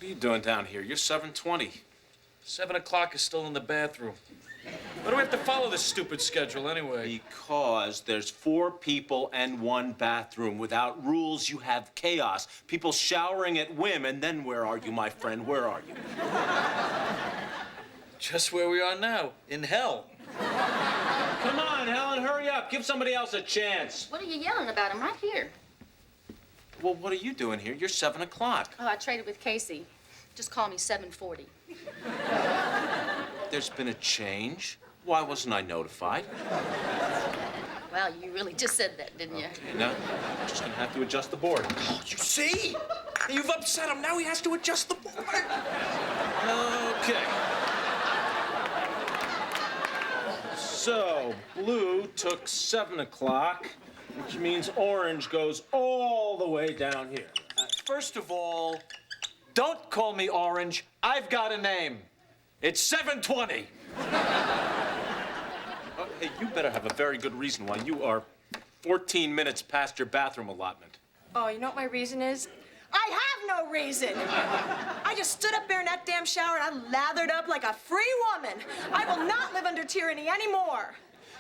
What are you doing down here? You're 7:20. 7 o'clock is still in the bathroom. Why do we have to follow this stupid schedule anyway? Because there's 4 people and 1 bathroom. Without rules, you have chaos. People showering at whim, and then where are you, my friend? Where are you? Just where we are now, in hell. Come on, Helen, hurry up. Give somebody else a chance. What are you yelling about? I'm right here. Well, what are you doing here? You're 7 o'clock. Oh, I traded with Casey. Just call me 740. There's been a change. Why wasn't I notified? Well, you really just said that, didn't you? Okay, now, I'm just gonna have to adjust the board. Oh, you see? You've upset him. Now he has to adjust the board. Okay. So, blue took 7 o'clock, which means orange goes all the way down here. First of all, don't call me Orange. I've got a name. It's 720. Hey, you better have a very good reason why you are 14 minutes past your bathroom allotment. Oh, you know what my reason is? I have no reason. I just stood up there in that damn shower and I lathered up like a free woman. I will not live under tyranny anymore.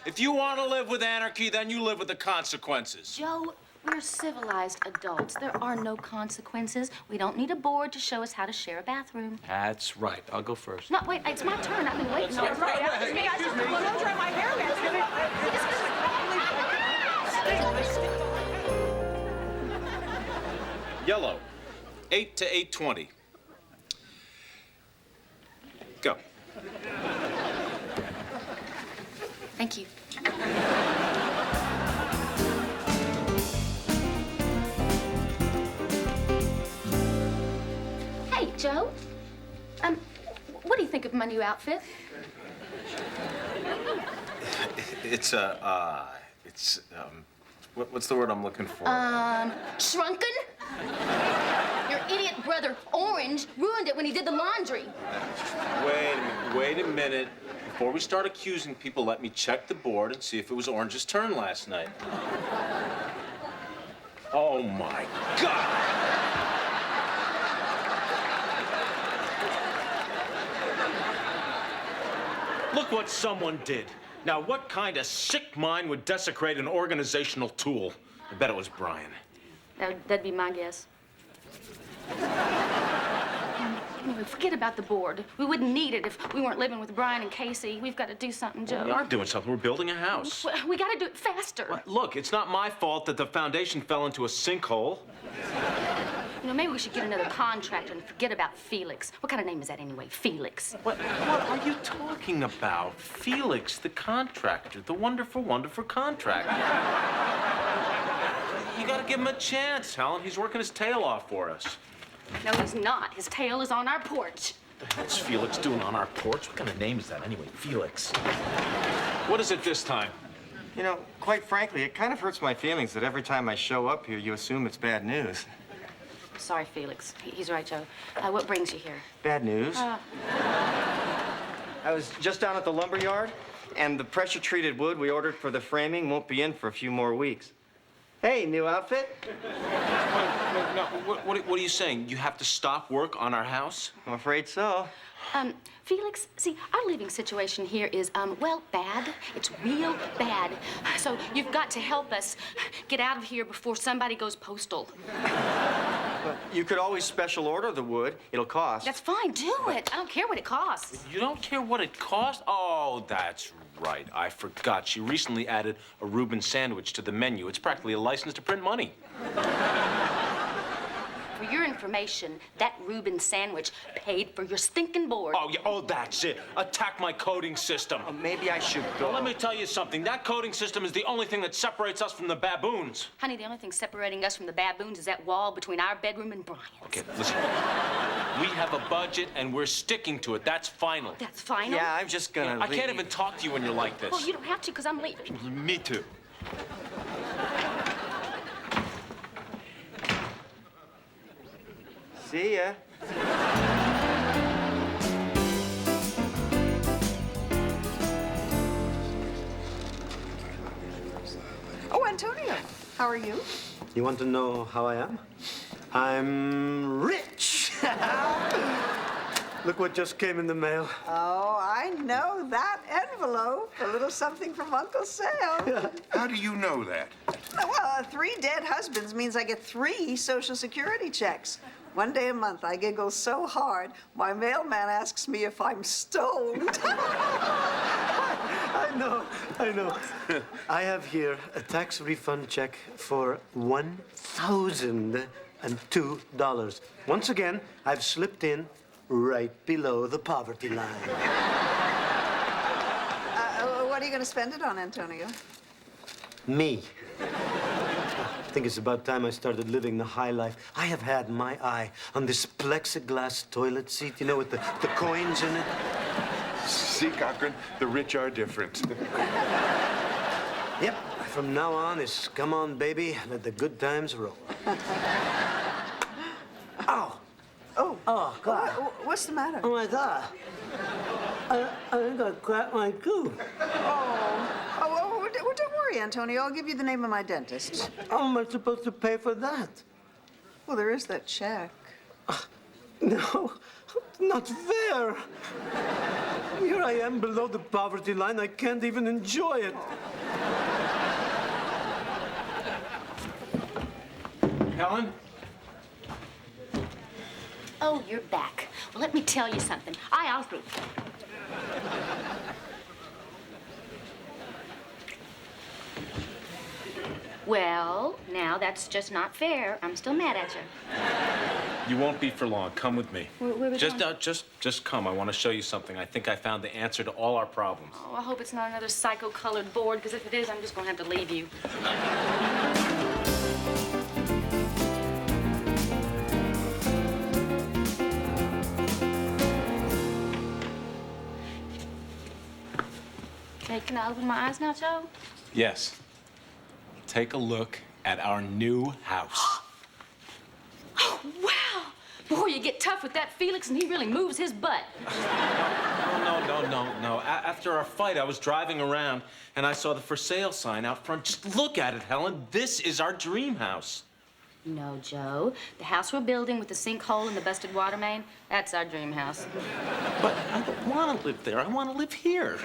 If you want to live with anarchy, then you live with the consequences. Joe, we're civilized adults. There are no consequences. We don't need a board to show us how to share a bathroom. That's right. I'll go first. No, wait, it's my turn. I've been waiting all Right after me. I just blow dry my hair. Yellow, 8 to 8:20. Go. Thank you. Hey, Joe. What do you think of my new outfit? What's the word I'm looking for? Shrunken? Your idiot brother, Orange, ruined it when he did the laundry. Wait a minute. Before we start accusing people, let me check the board and see if it was Orange's turn last night. Oh, my God! Look what someone did. Now, what kind of sick mind would desecrate an organizational tool? I bet it was Brian. That'd be my guess. Anyway, forget about the board. We wouldn't need it if we weren't living with Brian and Casey. We've got to do something, Joe. We are doing something. We're building a house. We got to do it faster. Well, look, it's not my fault that the foundation fell into a sinkhole. You know, maybe we should get another contractor and forget about Felix. What kind of name is that anyway? Felix. What are you talking about? Felix, the contractor, the wonderful, wonderful contractor. You gotta give him a chance, Helen. He's working his tail off for us. No, he's not. His tail is on our porch. What the hell's Felix doing on our porch? What kind of name is that anyway? Felix. What is it this time? You know, quite frankly, it kind of hurts my feelings that every time I show up here, you assume it's bad news. Sorry, Felix. He's right, Joe. What brings you here? Bad news? I was just down at the lumber yard, and the pressure-treated wood we ordered for the framing won't be in for a few more weeks. Hey, new outfit? No, what are you saying? You have to stop work on our house? I'm afraid so. Felix, see, our living situation here is, well, bad. It's real bad. So you've got to help us get out of here before somebody goes postal. But you could always special order the wood. It'll cost. That's fine. Do it. I don't care what it costs. You don't care what it costs? Oh, that's right. I forgot. She recently added a Reuben sandwich to the menu. It's practically a license to print money. For your information, that Reuben sandwich paid for your stinking board. Oh, yeah. Oh, that's it. Attack my coding system. Maybe I should go. Well, let me tell you something. That coding system is the only thing that separates us from the baboons. Honey, the only thing separating us from the baboons is that wall between our bedroom and Brian's. Okay, listen. We have a budget, and we're sticking to it. That's final. That's final? Yeah, I'm just gonna I leave. can't even talk to you when you're like this. Well, you don't have to, because I'm leaving. Me too. See ya. Oh, Antonio, how are you? You want to know how I am? I'm rich. Look what just came in the mail. Oh, I know that envelope. A little something from Uncle Sam. How do you know that? Well, 3 dead husbands means I get 3 Social Security checks. One day a month, I giggle so hard, my mailman asks me if I'm stoned. I know. I have here a tax refund check for $1,002. Once again, I've slipped in right below the poverty line. What are you going to spend it on, Antonio? Me. I think it's about time I started living the high life. I have had my eye on this plexiglass toilet seat, you know, with the coins in it. See, Cochran, the rich are different. Yep, from now on, it's come on, baby, let the good times roll. Ow! Oh, God. What's the matter? Oh, my God. I think I cracked my tooth. Oh, don't worry, Antonio. I'll give you the name of my dentist. How am I supposed to pay for that? Well, there is that check. No, not fair. Here I am below the poverty line. I can't even enjoy it. Helen? Oh, you're back. Well, let me tell you something. I also... Well, now that's just not fair. I'm still mad at you. You won't be for long. Come with me. Where we Just going? just come. I want to show you something. I think I found the answer to all our problems. Oh, I hope it's not another psycho-colored board, because if it is, I'm just going to have to leave you. Okay, can I open my eyes now, Joe? Yes. Take a look at our new house. Oh, wow! Boy, you get tough with that Felix, and he really moves his butt. No. After our fight, I was driving around, and I saw the for sale sign out front. Just look at it, Helen. This is our dream house. No, Joe. The house we're building with the sinkhole and the busted water main, that's our dream house. But I don't want to live there. I want to live here.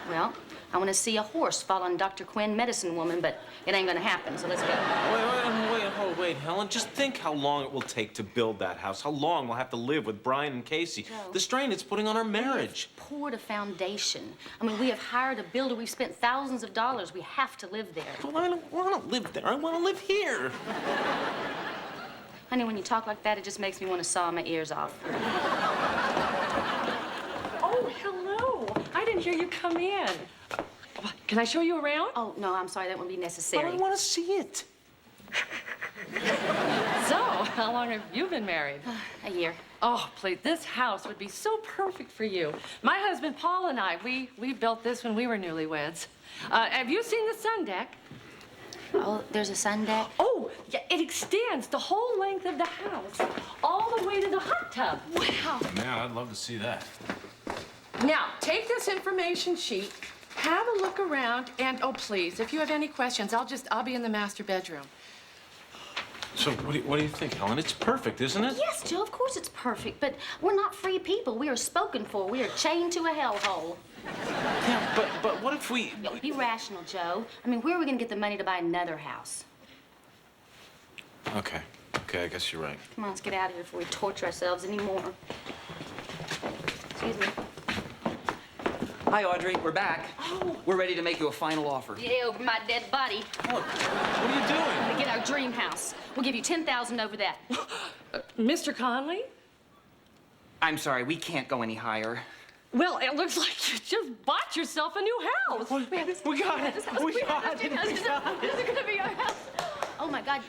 Well, I want to see a horse fall on Dr. Quinn, medicine woman, but it ain't gonna happen, so let's go. Wait, Helen. Just think how long it will take to build that house. How long we'll have to live with Brian and Casey. Joe. The strain it's putting on our marriage. Poured a foundation. I mean, we have hired a builder. We've spent thousands of dollars. We have to live there. Well, I don't want to live there. I want to live here. Honey, when you talk like that, it just makes me want to saw my ears off. Oh, hello. I didn't hear you come in. Can I show you around? Oh, no, I'm sorry. That wouldn't be But necessary. I want to see it. So, how long have you been married? A year. Oh, please, this house would be so perfect for you. My husband, Paul, and I, we built this when we were newlyweds. Have you seen the sun deck? Oh, there's a sun deck? Oh, yeah, it extends the whole length of the house, all the way to the hot tub. Wow. Man, I'd love to see that. Now, take this information sheet, have a look around, and, oh, please, if you have any questions, I'll be in the master bedroom. So what do you think, Helen? It's perfect, isn't it? Yes, Joe, of course it's perfect, but we're not free people. We are spoken for. We are chained to a hellhole. Yeah, but what if we... Be rational, Joe. I mean, where are we going to get the money to buy another house? Okay, I guess you're right. Come on, let's get out of here before we torture ourselves anymore. Excuse me. Hi, Audrey. We're back. Oh. We're ready to make you a final offer. Yeah, over my dead body. What are you doing? To get our dream house. We'll give you $10,000 over that. Mr. Conley? I'm sorry, we can't go any higher. Well, it looks like you just bought yourself a new house. We got it. We got it. This is gonna be our house. Oh my God.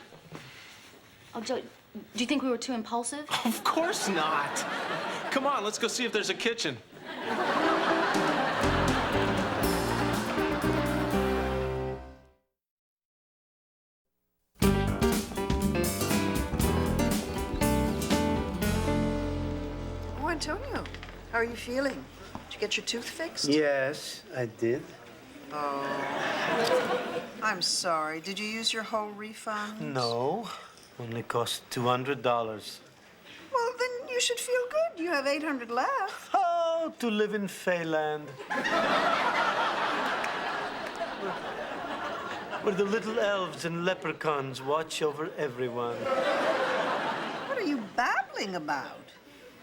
Oh, Joe, do you think we were too impulsive? Of course not. Come on, let's go see if there's a kitchen. Oh, Antonio, how are you feeling? Did you get your tooth fixed? Yes, I did. I'm sorry. Did you use your whole refund? No, only cost $200. Well, then you should feel good. You have 800 left. Oh, to live in Fayland. Where the little elves and leprechauns watch over everyone. What are you babbling about?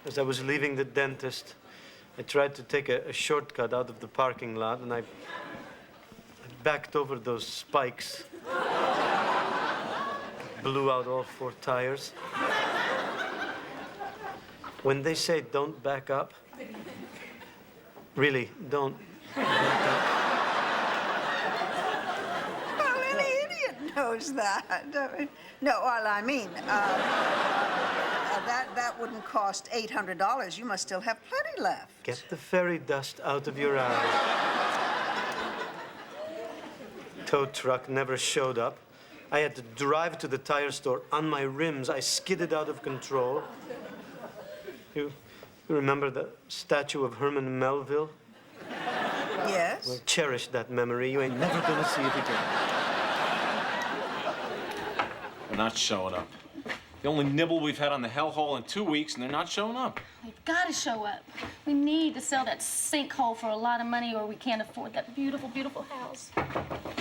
As I was leaving the dentist, I tried to take a shortcut out of the parking lot, and I backed over those spikes. Blew out all 4 tires. When they say don't back up, really, don't back up. Well, any idiot knows that. No, well, I mean, that wouldn't cost $800. You must still have plenty left. Get the fairy dust out of your eyes. Tow truck never showed up. I had to drive to the tire store on my rims. I skidded out of control. You remember the statue of Herman Melville? Yes? Well, cherish that memory. You ain't never gonna see it again. They're not showing up. The only nibble we've had on the hellhole in 2 weeks, and they're not showing up. We've got to show up. We need to sell that sinkhole for a lot of money, or we can't afford that beautiful, beautiful house.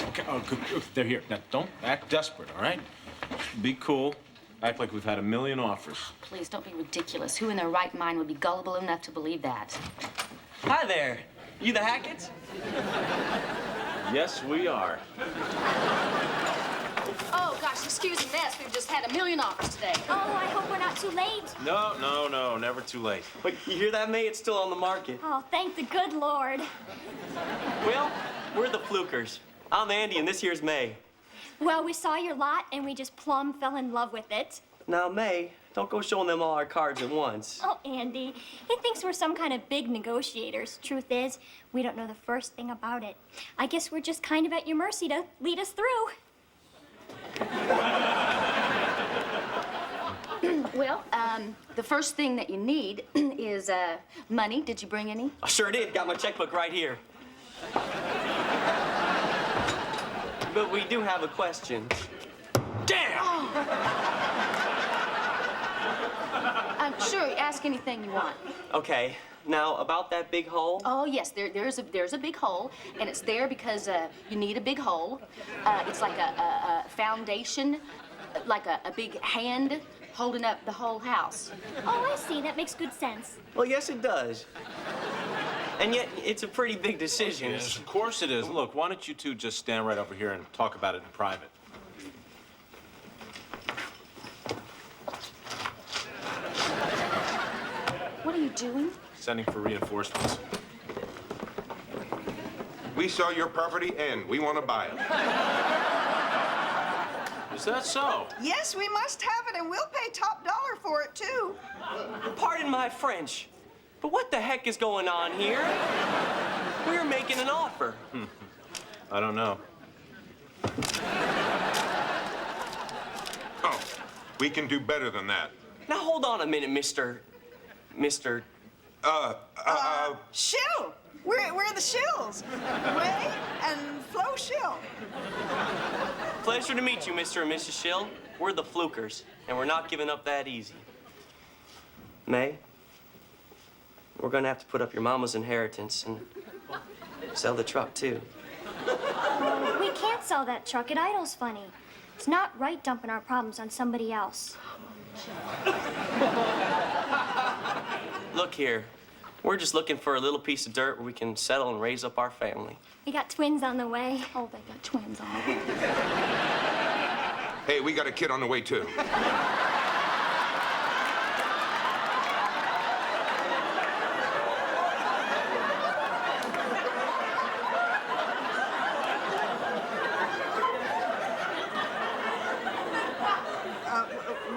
Okay, oh, good. They're here. Now, don't act desperate, all right? Be cool. Act like we've had 1,000,000 offers. Please, don't be ridiculous. Who in their right mind would be gullible enough to believe that? Hi there. You the Hacketts? Yes, we are. Oh, gosh, excuse the mess. We've just had 1,000,000 offers today. Oh, I hope we're not too late. No, never too late. Wait, you hear that, May? It's still on the market. Oh, thank the good Lord. Well, we're the Flukers. I'm Andy, and this here's May. Well, we saw your lot, and we just plumb fell in love with it. Now, May, don't go showing them all our cards at once. Oh, Andy, he thinks we're some kind of big negotiators. Truth is, we don't know the first thing about it. I guess we're just kind of at your mercy to lead us through. Well, the first thing that you need is money. Did you bring any? I sure did. Got my checkbook right here. But we do have a question. Damn! Sure, ask anything you want. Okay, now about that big hole. Oh, yes, there's a big hole, and it's there because you need a big hole. It's like a foundation, like a big hand holding up the whole house. Oh, I see. That makes good sense. Well, yes, it does. And yet, it's a pretty big decision. Yes, of course it is. Look, why don't you two just stand right over here and talk about it in private? What are you doing? Sending for reinforcements. We saw your property and we want to buy it. Is that so? Yes, we must have it, and we'll pay top dollar for it, too. Pardon my French, but what the heck is going on here? We're making an offer. I don't know. Oh, we can do better than that. Now, hold on a minute, Mr. Shill. We're the Shills. Ray and Flo Shill. Pleasure to meet you, Mr. and Mrs. Schill. We're the Flukers, and we're not giving up that easy. May, we're gonna have to put up your mama's inheritance and sell the truck, too. We can't sell that truck. It idles funny. It's not right dumping our problems on somebody else. Look here. We're just looking for a little piece of dirt where we can settle and raise up our family. We got twins on the way. Oh, they got twins on the way. Hey, we got a kid on the way, too.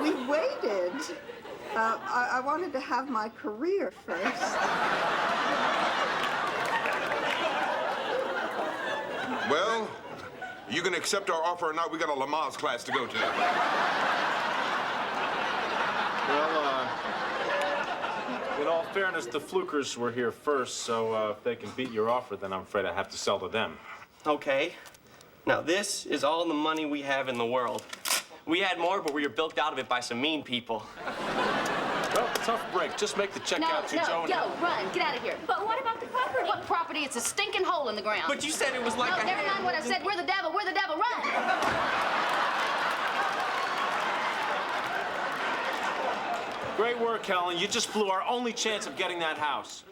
We waited. I wanted to have my career first. Well, you gonna accept our offer or not? We got a Lamaze class to go to. Well, in all fairness, the Flukers were here first, so if they can beat your offer, then I'm afraid I have to sell to them. Okay. Now, this is all the money we have in the world. We had more, but we were bilked out of it by some mean people. Well, tough break. Just make the check out to Joe and yo, run, get out of here. But what about the property? What property? It's a stinking hole in the ground. But you said it was like no, a never mind what I said. We're the devil, run! Great work, Helen. You just blew our only chance of getting that house.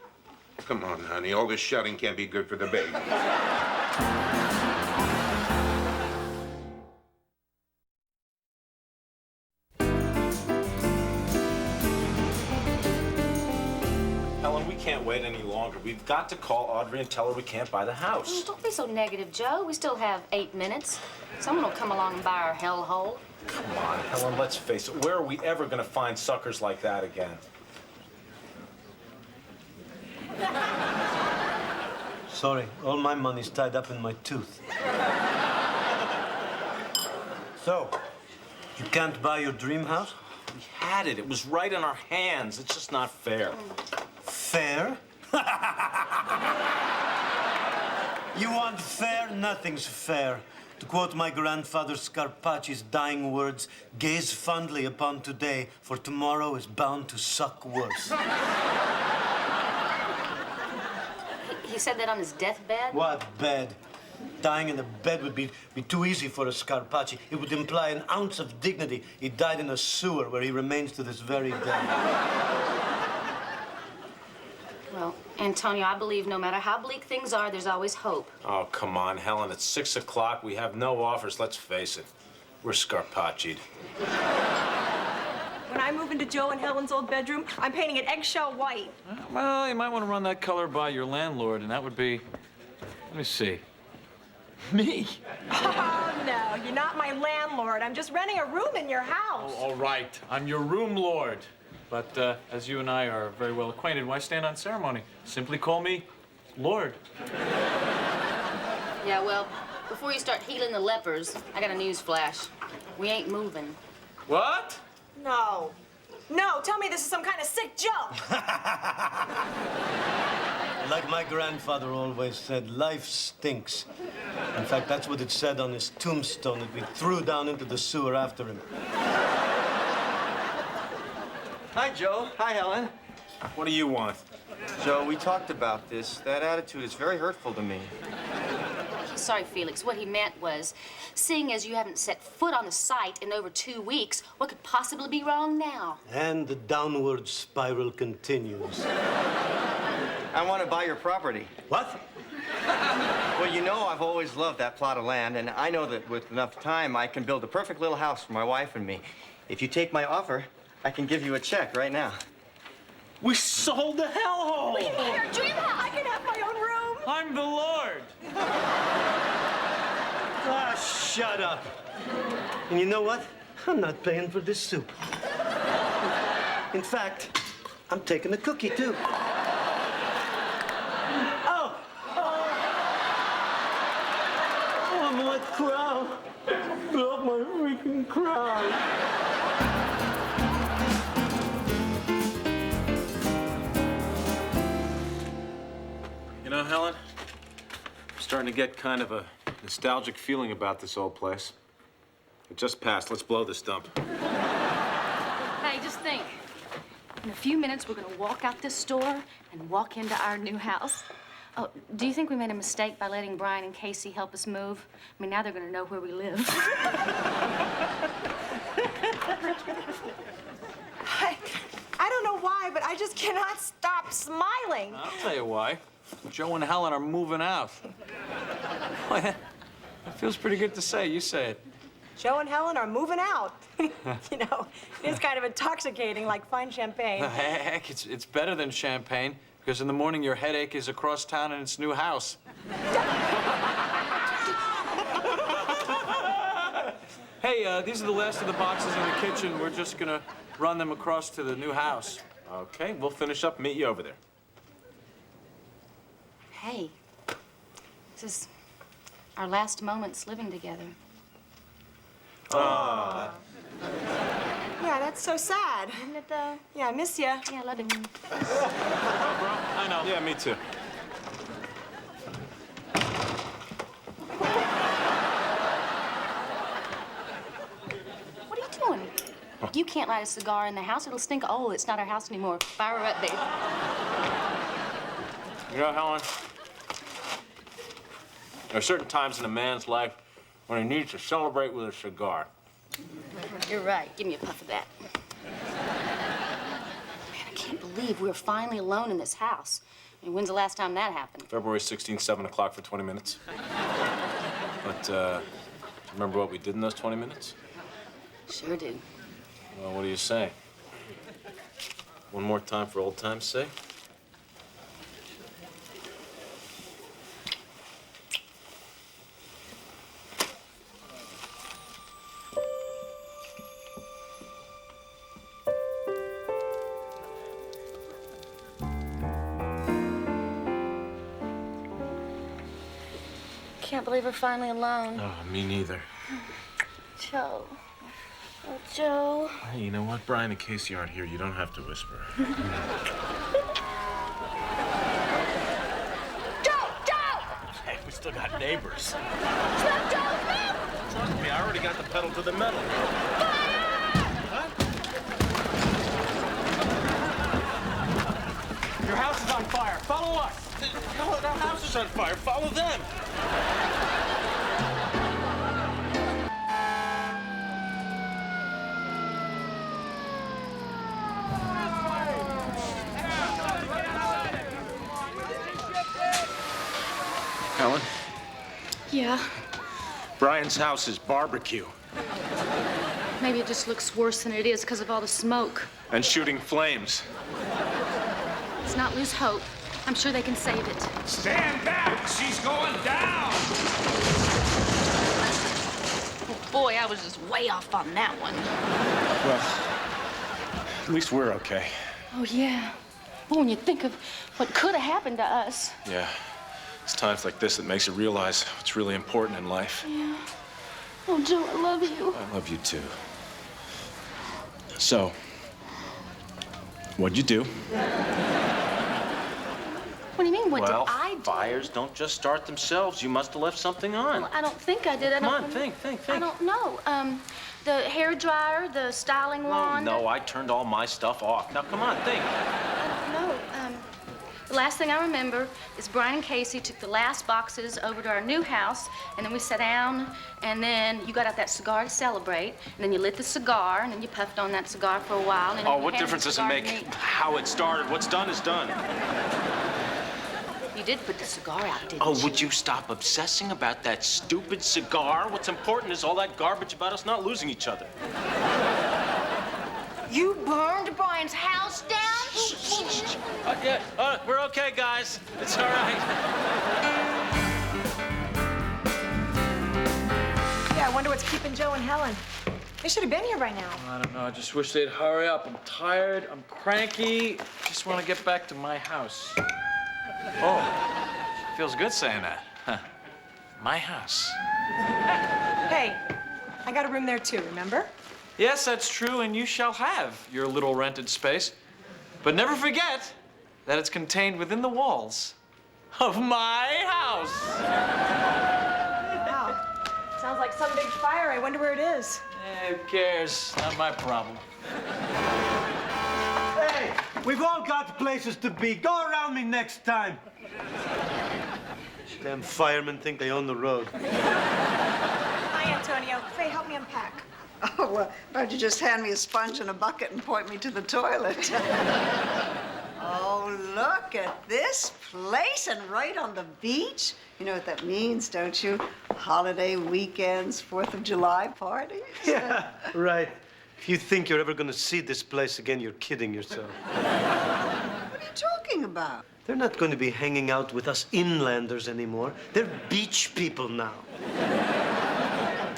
Come on, honey. All this shouting can't be good for the baby. Helen, we can't wait any longer. We've got to call Audrey and tell her we can't buy the house. Don't be so negative, Joe. We still have 8 minutes. Someone will come along and buy our hellhole. Come on, Helen, let's face it. Where are we ever going to find suckers like that again? Sorry, all my money's tied up in my tooth. So, you can't buy your dream house? We had it. It was right in our hands. It's just not fair. Fair? You want fair? Nothing's fair. To quote my grandfather Scarpacci's dying words, gaze fondly upon today, for tomorrow is bound to suck worse. He said that on his deathbed? What bed? Dying in a bed would be too easy for a Scarpacci. It would imply an ounce of dignity. He died in a sewer where he remains to this very day. Well, Antonio, I believe no matter how bleak things are, there's always hope. Oh, come on, Helen. It's 6 o'clock. We have no offers. Let's face it. We're Scarpacci'd. When I move into Joe and Helen's old bedroom, I'm painting it eggshell white. Well, you might want to run that color by your landlord, and that would be, let me see, me. Oh, no, you're not my landlord. I'm just renting a room in your house. Oh, all right, I'm your room lord. But as you and I are very well acquainted, why stand on ceremony? Simply call me Lord. Yeah, well, before you start healing the lepers, I got a news flash. We ain't moving. What? No. No, tell me this is some kind of sick joke. Like my grandfather always said, life stinks. In fact, that's what it said on his tombstone that we threw down into the sewer after him. Hi, Joe. Hi, Helen. What do you want? Joe, we talked about this. That attitude is very hurtful to me. Sorry, Felix. What he meant was, seeing as you haven't set foot on the site in over 2 weeks, what could possibly be wrong now? And the downward spiral continues. I want to buy your property. What? Well, you know I've always loved that plot of land, and I know that with enough time, I can build a perfect little house for my wife and me. If you take my offer, I can give you a check right now. We sold the hellhole! Your dream house. I can have my own room. I'm the Lord. Ah, shut up. And you know what? I'm not paying for this soup. In fact, I'm taking a cookie, too. Oh! Oh, my crown. Drop my freaking crown. You know, Helen, I'm starting to get kind of a nostalgic feeling about this old place. It just passed. Let's blow this dump. Hey, just think. In a few minutes, we're gonna walk out this door and walk into our new house. Oh, do you think we made a mistake by letting Brian and Casey help us move? I mean, now they're gonna know where we live. I don't know why, but I just cannot stop smiling. I'll tell you why. Joe and Helen are moving out. Boy, that feels pretty good to say. You say it. Joe and Helen are moving out. You know, it's kind of intoxicating, like fine champagne. Heck, it's better than champagne, because in the morning your headache is across town in its new house. Hey, these are the last of the boxes in the kitchen. We're just gonna run them across to the new house. Okay, we'll finish up and meet you over there. Hey, this is our last moments living together. Yeah, that's so sad. Isn't it, though? Yeah, I miss you. Yeah, I love it. I know. Yeah, me too. What are you doing? You can't light a cigar in the house. It'll stink. Oh, it's not our house anymore. Fire her up, babe. You know, Helen, there are certain times in a man's life when he needs to celebrate with a cigar. You're right. Give me a puff of that. Man, I can't believe we're finally alone in this house. I mean, when's the last time that happened? February 16th, 7 o'clock for 20 minutes. But, remember what we did in those 20 minutes? Sure did. Well, what do you say? One more time for old time's sake? Can't believe we're finally alone. Oh, me neither. Joe. Oh, Joe. Hey, you know what? Brian and Casey aren't here. You don't have to whisper. Joe! Hey, we still got neighbors. Joe! Trust me, I already got the pedal to the metal. Your house is on fire. Follow us. No, our house is on fire. Follow them. Helen, Yeah. Brian's house is barbecue Maybe it just looks worse than it is because of all the smoke. and shooting flames. Let's not lose hope. I'm sure they can save it. Stand back! She's going down! Oh, boy, I was just way off on that one. Well, at least we're okay. Oh, yeah. Well, when you think of what could have happened to us. Yeah. It's times like this that makes you realize what's really important in life. Yeah. Oh, Joe, I love you. I love you too. So, what'd you do? What do you mean, what Well, did I do? fires don't just start themselves. You must have left something on. Well, I don't think I did. I Come don't on, think. I don't know. The hair dryer, the styling wand. No, I turned all my stuff off. Now, come on, think. I don't know. The last thing I remember is Brian and Casey took the last boxes over to our new house, and then we sat down, and then you got out that cigar to celebrate, and then you lit the cigar, and then you puffed on that cigar for a while. And then Oh, you what handed difference the does it cigar to make me. how it started? What's done is done. You did put the cigar out, didn't Oh, you? would you stop obsessing about that stupid cigar? What's important is all that garbage about us not losing each other. You burned Brian's house down? Yeah, we're okay, guys. It's all right. Yeah, I wonder what's keeping Joe and Helen. They should have been here by now. I don't know. I just wish they'd hurry up. I'm tired. I'm cranky. Just want to get back to my house. Oh, feels good saying that. Huh. My house. Hey, I got a room there too, remember? Yes, that's true, and you shall have your little rented space. But never forget that it's contained within the walls of my house. Wow. Sounds like some big fire. I wonder where it is. Who cares? Not my problem. Hey, we've all got places to be. Go around me next time. Damn firemen think they own the road. Hi, Antonio. Say, help me unpack. Oh, well, why don't you just hand me a sponge and a bucket and point me to the toilet? Oh, look at this place and right on the beach. You know what that means, don't you? Holiday weekends, 4th of July parties. Yeah, right. If you think you're ever going to see this place again, you're kidding yourself. What are you talking about? They're not going to be hanging out with us inlanders anymore. They're beach people now.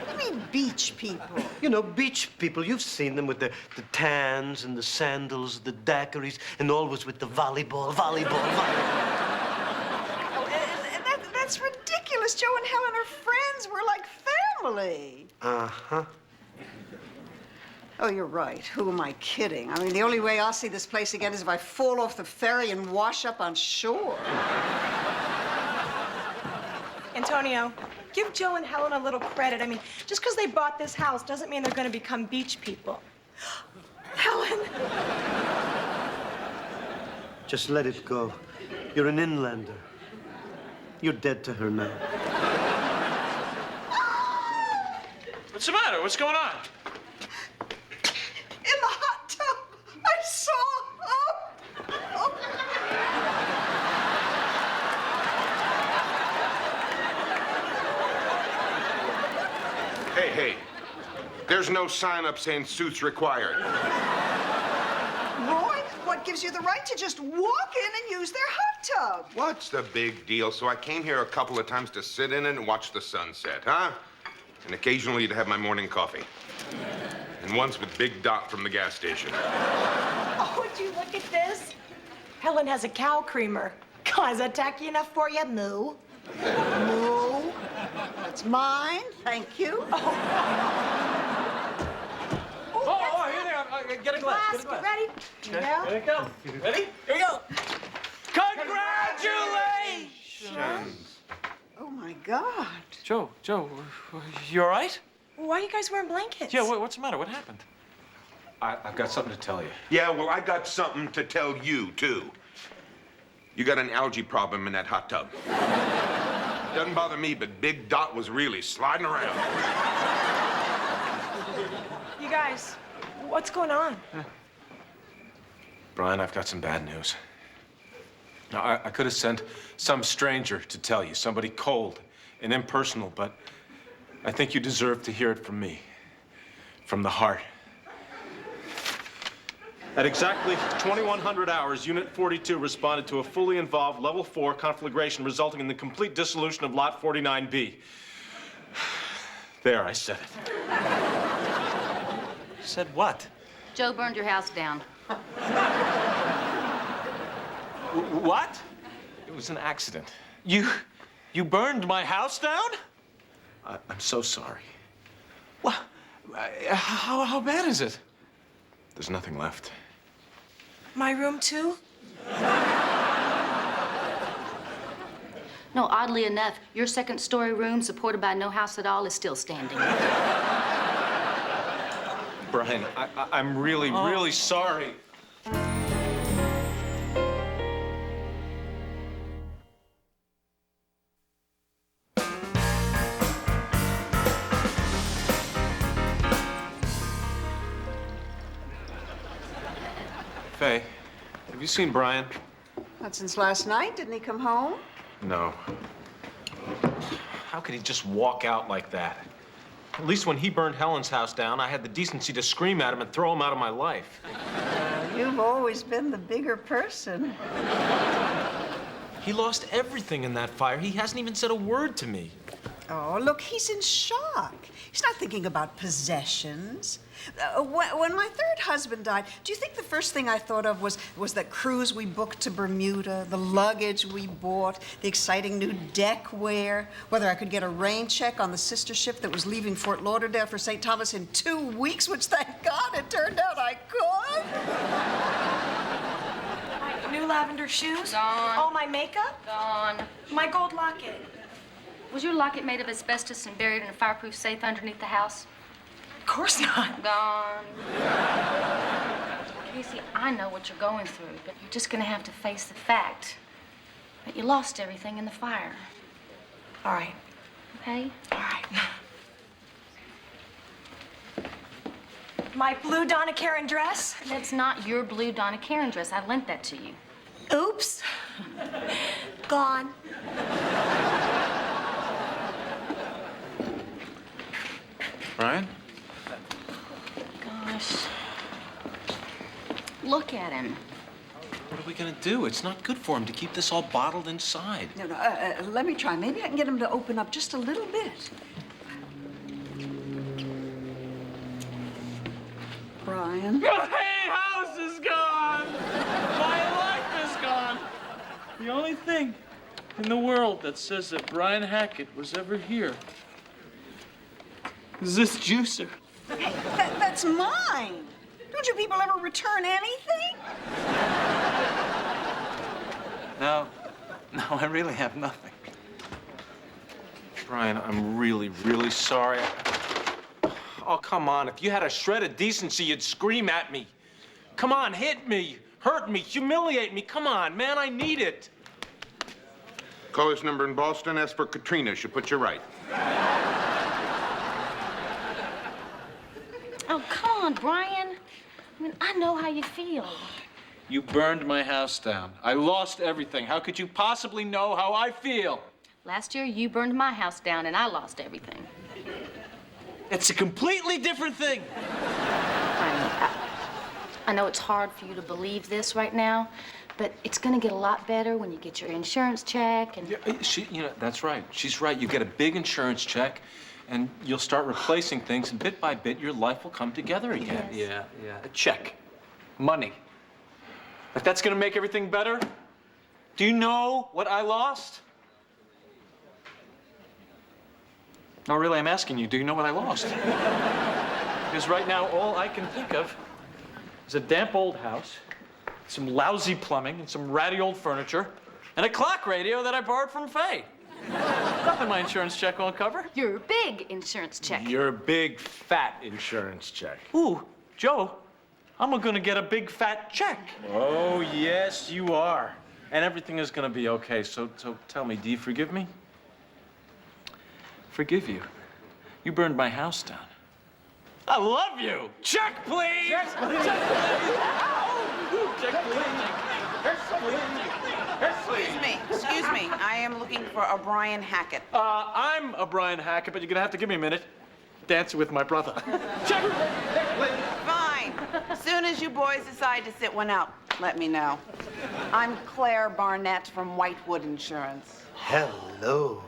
What do you mean, beach people? You know, beach people. You've seen them with the tans and the sandals, the daiquiris, and always with the volleyball. Oh, and that's ridiculous. Joe and Helen are friends. We're like family. Uh-huh. Oh, you're right. Who am I kidding? I mean, the only way I'll see this place again is if I fall off the ferry and wash up on shore. Antonio, give Joe and Helen a little credit. I mean, just because they bought this house doesn't mean they're going to become beach people. Helen! Just let it go. You're an inlander. You're dead to her now. What's the matter? What's going on? In the hot tub, I saw. Hey. There's no sign up saying suits required. Roy, what gives you the right to just walk in and use their hot tub? What's the big deal? So I came here a couple of times to sit in it and watch the sunset, huh? And occasionally to have my morning coffee. And once with Big Dot from the gas station. Oh, would you look at this? Helen has a cow creamer. God, is that tacky enough for you, Moo? No. That's mine, thank you. Oh, here they are. Get a glass. Get a glass. Ready? Okay. Yeah. Here it goes. Ready? Here we go. Congratulations! Oh, my God. Joe, you all right? Why are you guys wearing blankets? Yeah, what's the matter? What happened? I've got something to tell you. Yeah, well, I got something to tell you, too. You got an algae problem in that hot tub. Doesn't bother me, but Big Dot was really sliding around. You guys, what's going on? Brian, I've got some bad news. Now, I could have sent some stranger to tell you, somebody cold and impersonal, but I think you deserve to hear it from me, from the heart. At exactly 2100 hours, Unit 42 responded to a fully involved Level 4 conflagration resulting in the complete dissolution of Lot 49B. There, I said it. Said what? Joe burned your house down. What? It was an accident. You burned my house down? I'm so sorry. What? How bad is it? There's nothing left. My room, too? No, oddly enough, your second-story room, supported by no house at all, is still standing. Brian, I'm really sorry. Faye, have you seen Brian? Not since last night. Didn't he come home? No. How could he just walk out like that? At least when he burned Helen's house down, I had the decency to scream at him and throw him out of my life. You've always been the bigger person. He lost everything in that fire. He hasn't even said a word to me. Oh, look, he's in shock. He's not thinking about possessions. When my third husband died, do you think the first thing I thought of was that cruise we booked to Bermuda, the luggage we bought, the exciting new deckwear, whether I could get a rain check on the sister ship that was leaving Fort Lauderdale for St. Thomas in 2 weeks, which, thank God, it turned out I could? My new lavender shoes? Gone. All my makeup? Gone. My gold locket? Was your locket made of asbestos and buried in a fireproof safe underneath the house? Of course not. Gone. Casey, I know what you're going through, but you're just gonna have to face the fact that you lost everything in the fire. All right. Okay? All right. My blue Donna Karan dress? That's not your blue Donna Karan dress. I lent that to you. Oops. Gone. Brian? Gosh. Look at him. What are we gonna do? It's not good for him to keep this all bottled inside. No, let me try. Maybe I can get him to open up just a little bit. Brian? My house is gone! My life is gone! The only thing in the world that says that Brian Hackett was ever here is this juicer. Hey, that's mine. Don't you people ever return anything? No, I really have nothing. Brian, I'm really sorry. Oh, come on. If you had a shred of decency, you'd scream at me. Come on, hit me, hurt me, humiliate me. Come on, man, I need it. Call this number in Boston. Ask for Katrina. She'll put you right. Oh, come on, Brian. I mean, I know how you feel. You burned my house down. I lost everything. How could you possibly know how I feel? Last year, you burned my house down, and I lost everything. It's a completely different thing. I know it's hard for you to believe this right now, but it's gonna get a lot better when you get your insurance check and... Yeah, that's right. She's right. You get a big insurance check, and you'll start replacing things, and bit by bit, your life will come together again. Yeah. A check. Money. Like that's gonna make everything better? Do you know what I lost? No, really, I'm asking you, do you know what I lost? Because right now, all I can think of is a damp old house, some lousy plumbing, and some ratty old furniture, and a clock radio that I borrowed from Faye. Nothing my insurance check won't cover. Your big insurance check. Your big, fat insurance check. Ooh, Joe, I'm gonna get a big fat check. Oh, yes, you are. And everything is gonna be okay. So tell me, do you forgive me? Forgive you. You burned my house down. I love you. Check, please. Check, please. Check, please. Check, please. Excuse me. I am looking for a Brian Hackett. I'm a Brian Hackett, but you're gonna have to give me a minute. Dancing with my brother. Check. Fine. As soon as you boys decide to sit one out, let me know. I'm Claire Barnett from Whitewood Insurance. Hello.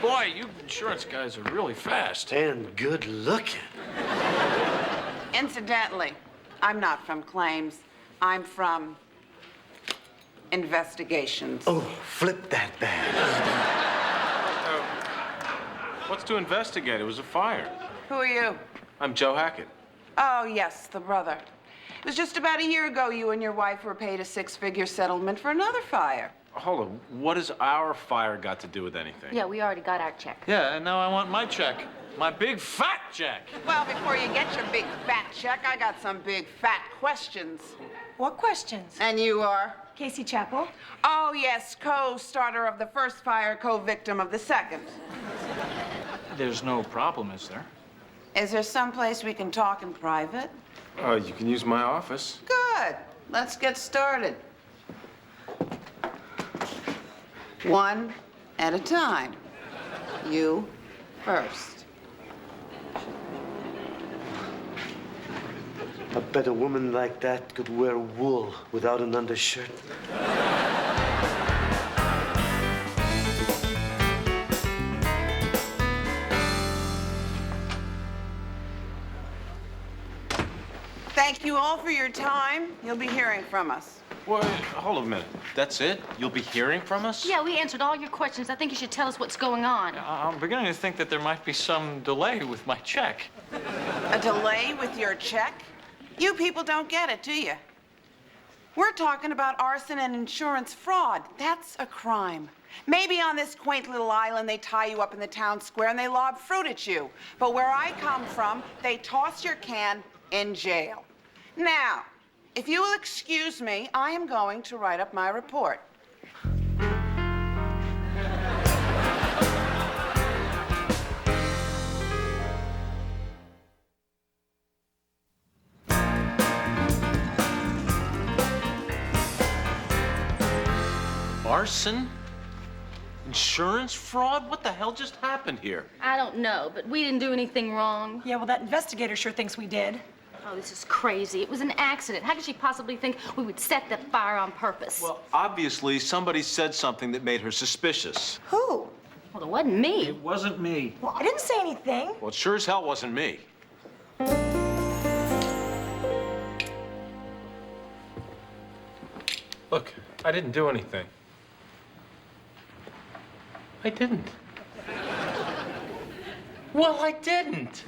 Boy, you insurance guys are really fast. And good looking. Incidentally, I'm not from claims. I'm from investigations. Oh, flip that bag. What's to investigate? It was a fire. Who are you? I'm Joe Hackett. Oh, yes, the brother. It was just about a year ago you and your wife were paid a six-figure settlement for another fire. Hold on. What has our fire got to do with anything? Yeah, we already got our check. Yeah, and now I want my check. My big fat check. Well, before you get your big fat check, I got some big fat questions. What questions? And you are? Casey Chappell. Oh, yes, co-starter of the first fire, co-victim of the second. There's no problem, is there? Is there someplace we can talk in private? You can use my office. Good. Let's get started. One at a time. You first. I bet a woman like that could wear wool without an undershirt. Thank you all for your time. You'll be hearing from us. Well, hold a minute. That's it? You'll be hearing from us? Yeah, we answered all your questions. I think you should tell us what's going on. I'm beginning to think that there might be some delay with my check. A delay with your check? You people don't get it, do you? We're talking about arson and insurance fraud. That's a crime. Maybe on this quaint little island they tie you up in the town square and they lob fruit at you. But where I come from, they toss your can in jail. Now, if you will excuse me, I am going to write up my report. Arson? Insurance fraud? What the hell just happened here? I don't know, but we didn't do anything wrong. Yeah, well, that investigator sure thinks we did. Oh, this is crazy. It was an accident. How could she possibly think we would set the fire on purpose? Well, obviously, somebody said something that made her suspicious. Who? Well, it wasn't me. It wasn't me. Well, I didn't say anything. Well, it sure as hell wasn't me. Look, I didn't do anything. I didn't. Well, I didn't.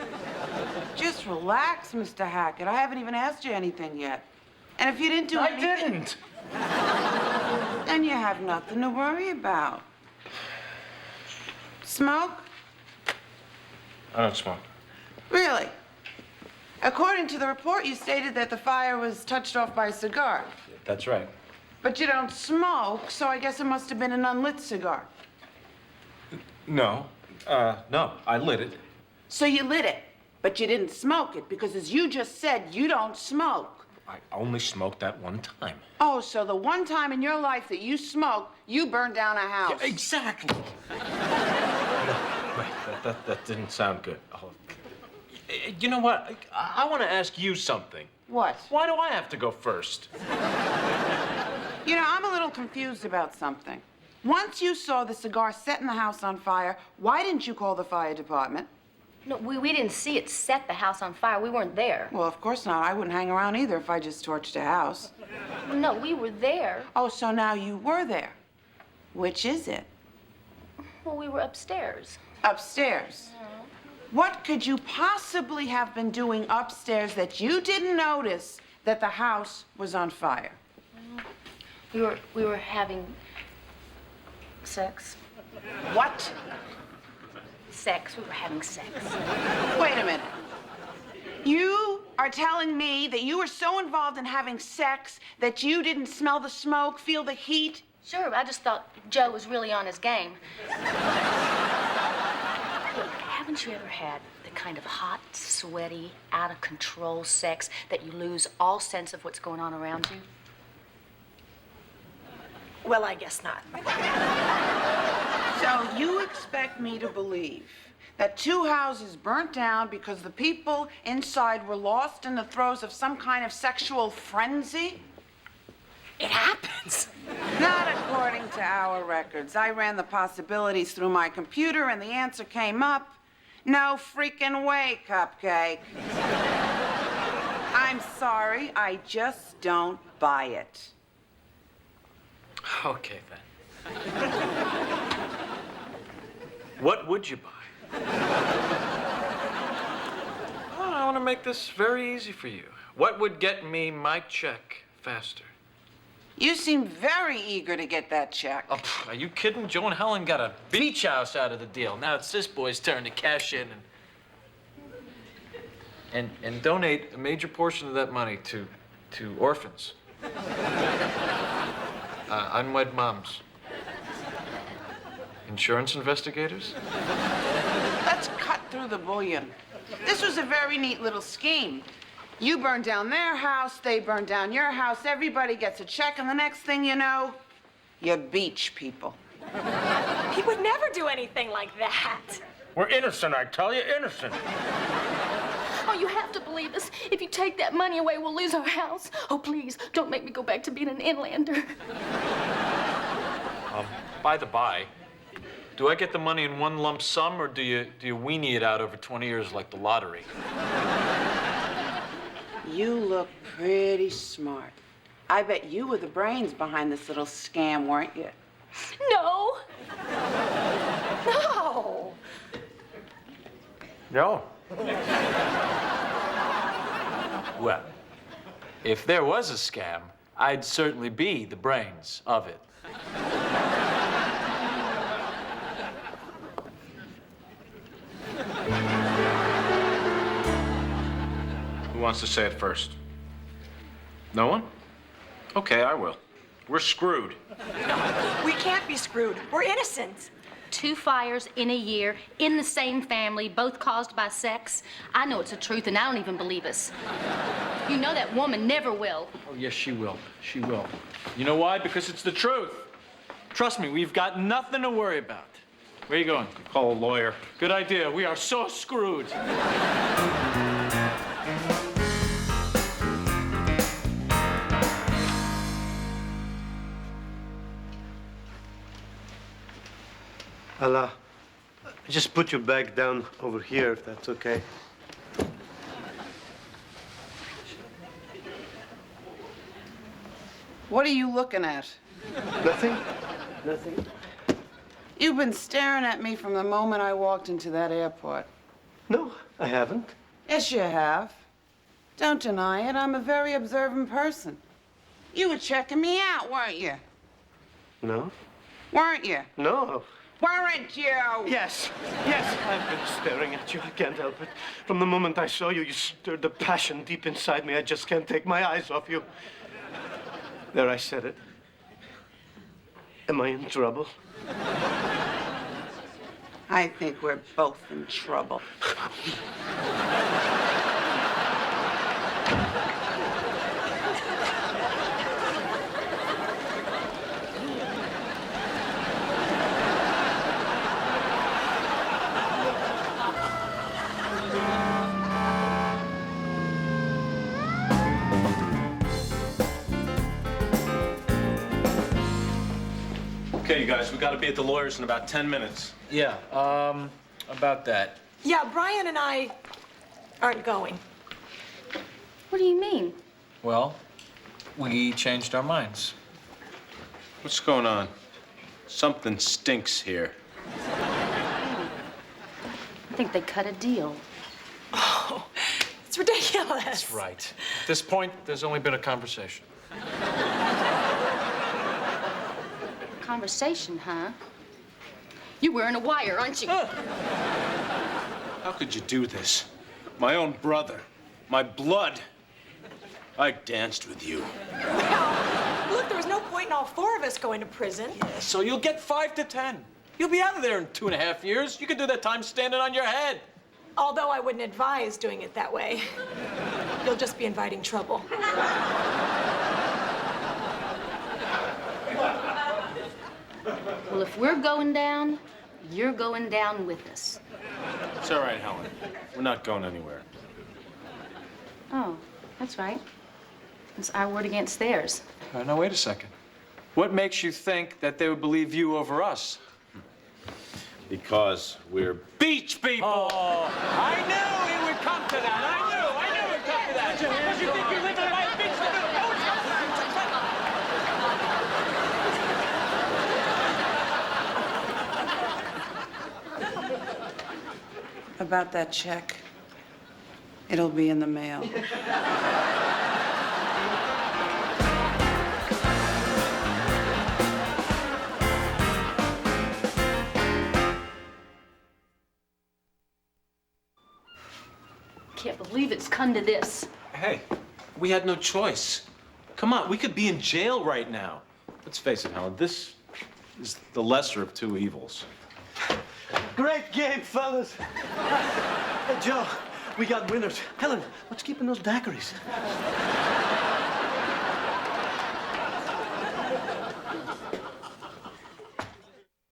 Just relax, Mr. Hackett. I haven't even asked you anything yet. And if you didn't do anything... I didn't. Then you have nothing to worry about. Smoke? I don't smoke. Really? According to the report, you stated that the fire was touched off by a cigar. That's right. But you don't smoke, so I guess it must have been an unlit cigar. No. No, I lit it. So you lit it, but you didn't smoke it because, as you just said, you don't smoke. I only smoked that one time. Oh, so the one time in your life that you smoked, you burned down a house. Yeah, exactly. Wait, that didn't sound good. Oh. You know what? I want to ask you something. What? Why do I have to go first? You know, I'm a little confused about something. Once you saw the cigar setting the house on fire, why didn't you call the fire department? No, we didn't see it set the house on fire. We weren't there. Well, of course not. I wouldn't hang around either if I just torched a house. No, we were there. Oh, so now you were there. Which is it? Well, we were upstairs. Upstairs. What could you possibly have been doing upstairs that you didn't notice that the house was on fire? We were having sex. What? Sex. We were having sex. Wait a minute. You are telling me that you were so involved in having sex that you didn't smell the smoke, feel the heat? Sure, I just thought Joe was really on his game. Look, haven't you ever had the kind of hot, sweaty, out-of-control sex that you lose all sense of what's going on around you? Well, I guess not. So you expect me to believe that two houses burnt down because the people inside were lost in the throes of some kind of sexual frenzy? It happens. Not according to our records. I ran the possibilities through my computer and the answer came up. No freaking way, Cupcake. I'm sorry, I just don't buy it. Okay, then. What would you buy? Well, I want to make this very easy for you. What would get me my check faster? You seem very eager to get that check. Oh, are you kidding? Joe and Helen got a beach house out of the deal. Now it's this boy's turn to cash in and donate a major portion of that money to orphans. Unwed moms. Insurance investigators? Let's cut through the bullion. This was a very neat little scheme. You burn down their house, they burn down your house, everybody gets a check, and the next thing you know, you beach people. He would never do anything like that. We're innocent, I tell you, innocent. Oh, you have to believe us. If you take that money away, we'll lose our house. Oh, please, don't make me go back to being an inlander. By the by, do I get the money in one lump sum, or do you weenie it out over 20 years like the lottery? You look pretty smart. I bet you were the brains behind this little scam, weren't you? No. No. No. Well, if there was a scam, I'd certainly be the brains of it. Who wants to say it first? No one? Okay, I will. We're screwed. We can't be screwed. We're innocent. 2 fires in a year, in the same family, both caused by sex. I know it's the truth, and I don't even believe us. You know that woman never will. Oh, yes, she will. She will. You know why? Because it's the truth. Trust me, we've got nothing to worry about. Where are you going? Call a lawyer. Good idea. We are so screwed. I'll just put your bag down over here, if that's okay. What are you looking at? Nothing? Nothing? You've been staring at me from the moment I walked into that airport. No, I haven't. Yes, you have. Don't deny it. I'm a very observant person. You were checking me out, weren't you? No? Weren't you? No. weren't you? Yes, I've been staring at you. I can't help it. From the moment I saw you, you stirred the passion deep inside me. I just can't take my eyes off you. There, I said it. Am I in trouble? I think we're both in trouble. Okay, you guys, we gotta be at the lawyer's in about 10 minutes. Yeah, about that. Yeah, Brian and I aren't going. What do you mean? Well, we changed our minds. What's going on? Something stinks here. I think they cut a deal. Oh, it's ridiculous. That's right. At this point, there's only been a conversation. Conversation, huh? You're wearing a wire, aren't you? How could you do this? My own brother, my blood. I danced with you. Well, look, there was no point in all four of us going to prison. So you'll get 5 to 10. You'll be out of there in 2.5 years. You can do that time standing on your head. Although I wouldn't advise doing it that way. You'll just be inviting trouble. Well, if we're going down, you're going down with us. It's all right, Helen. We're not going anywhere. Oh, that's right. It's our word against theirs. Now, wait a second. What makes you think that they would believe you over us? Because we're beach people! Oh, I knew it would come to that. I knew it would come to that. Because you think you live in my beach About that check, it'll be in the mail. Can't believe it's come to this. Hey, we had no choice. Come on, we could be in jail right now. Let's face it, Helen, this is the lesser of two evils. Great game, fellas. Hey, Joe, we got winners. Helen, what's keeping those daiquiris?